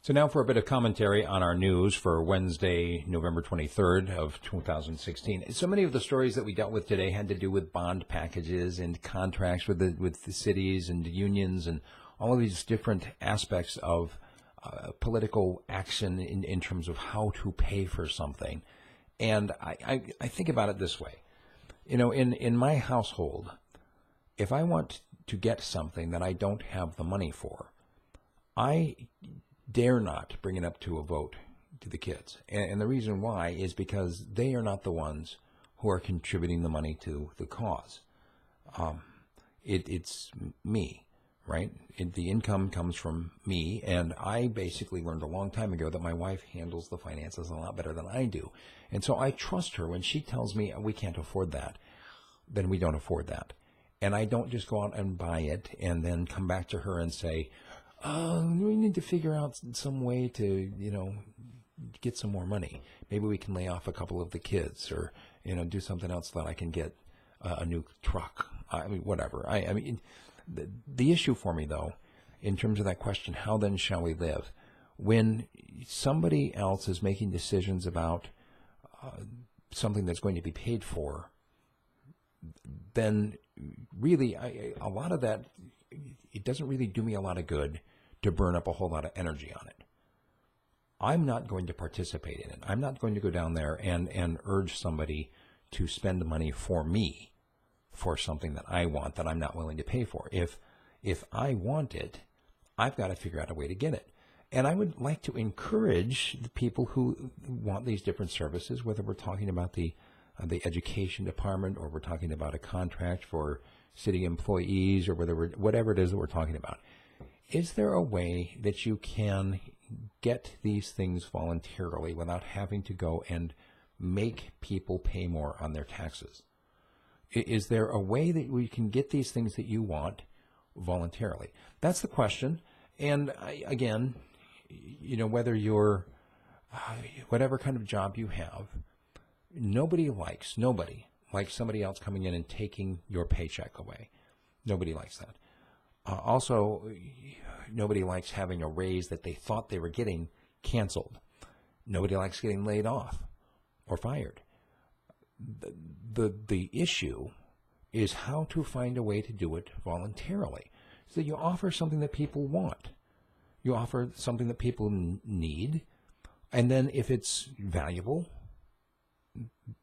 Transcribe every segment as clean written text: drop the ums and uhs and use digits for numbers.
So now for a bit of commentary on our news for Wednesday, November 23rd of 2016. So many of the stories that we dealt with today had to do with bond packages and contracts with the cities and the unions and all of these different aspects of political action in terms of how to pay for something. And I think about it this way. You know, in my household, if I want to get something that I don't have the money for, I dare not bring it up to a vote to the kids. And the reason why is because they are not the ones who are contributing the money to the cause. It's me, right? The income comes from me, and I basically learned a long time ago that my wife handles the finances a lot better than I do. And so I trust her. When she tells me we can't afford that, then we don't afford that. And I don't just go out and buy it and then come back to her and say, we need to figure out some way to, get some more money. Maybe we can lay off a couple of the kids or, do something else so that I can get a new truck. I mean, whatever. I mean, the issue for me, though, in terms of that question, how then shall we live? When somebody else is making decisions about something that's going to be paid for, then really a lot of that, it doesn't really do me a lot of good to burn up a whole lot of energy on it. I'm not going to participate in it. I'm not going to go down there and urge somebody to spend the money for me for something that I want that I'm not willing to pay for. If I want it, I've got to figure out a way to get it. And I would like to encourage the people who want these different services, whether we're talking about the education department or we're talking about a contract for city employees or whatever it is that we're talking about. Is there a way that you can get these things voluntarily without having to go and make people pay more on their taxes? Is there a way that we can get these things that you want voluntarily? That's the question. And again, whether you're, whatever kind of job you have, nobody likes somebody else coming in and taking your paycheck away. Nobody likes that. Also, nobody likes having a raise that they thought they were getting canceled. Nobody likes getting laid off or fired. The issue is how to find a way to do it voluntarily. So you offer something that people want. You offer something that people need, and then if it's valuable,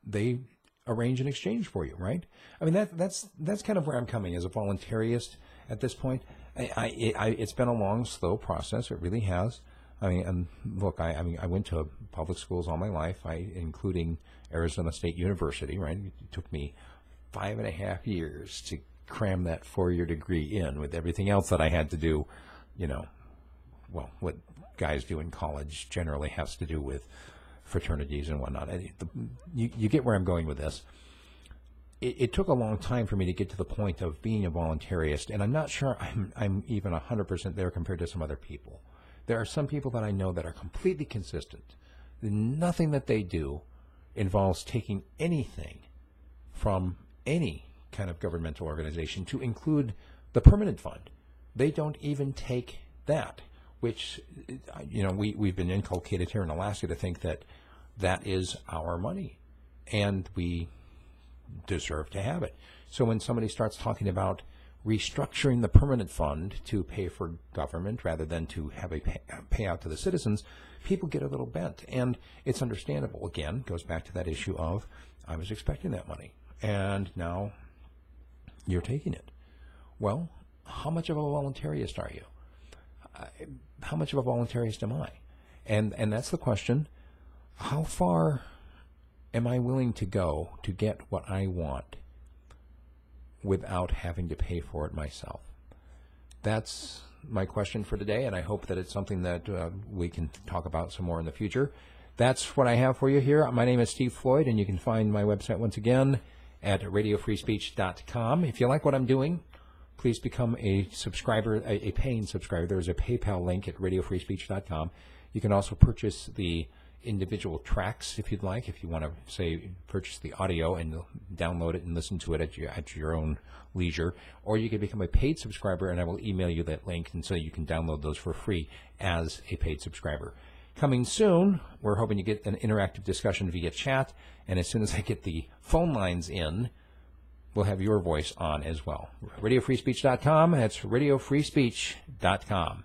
they arrange an exchange for you, right? I mean, that's kind of where I'm coming as a voluntarist at this point. It's been a long, slow process. It really has. I mean, and look, I went to public schools all my life, including Arizona State University, right? It took me 5.5 years to cram that 4-year degree in with everything else that I had to do, well, what guys do in college generally has to do with fraternities and whatnot. You get where I'm going with this. It took a long time for me to get to the point of being a voluntarist, and I'm not sure I'm even 100% there compared to some other people. There are some people that I know that are completely consistent. Nothing that they do involves taking anything from any kind of governmental organization, to include the permanent fund. They don't even take that, which, we've been inculcated here in Alaska to think that that is our money, and we deserve to have it. So when somebody starts talking about restructuring the permanent fund to pay for government rather than to have a payout to the citizens, people get a little bent, and it's understandable. Again, goes back to that issue of, I was expecting that money, and now you're taking it. Well, how much of a voluntarist are you? How much of a voluntarist am I? And that's the question. How far am I willing to go to get what I want without having to pay for it myself? That's my question for today, and I hope that it's something that we can talk about some more in the future. That's what I have for you here. My name is Steve Floyd, and you can find my website once again at radiofreespeech.com. If you like what I'm doing, please become a subscriber, a paying subscriber. There's a PayPal link at radiofreespeech.com. You can also purchase the individual tracks if you'd like. If you want to, say, purchase the audio and download it and listen to it at your own leisure, or you can become a paid subscriber, and I will email you that link, and so you can download those for free as a paid subscriber. Coming soon, we're hoping to get an interactive discussion via chat, and as soon as I get the phone lines in, we'll have your voice on as well. RadioFreeSpeech.com. That's RadioFreeSpeech.com.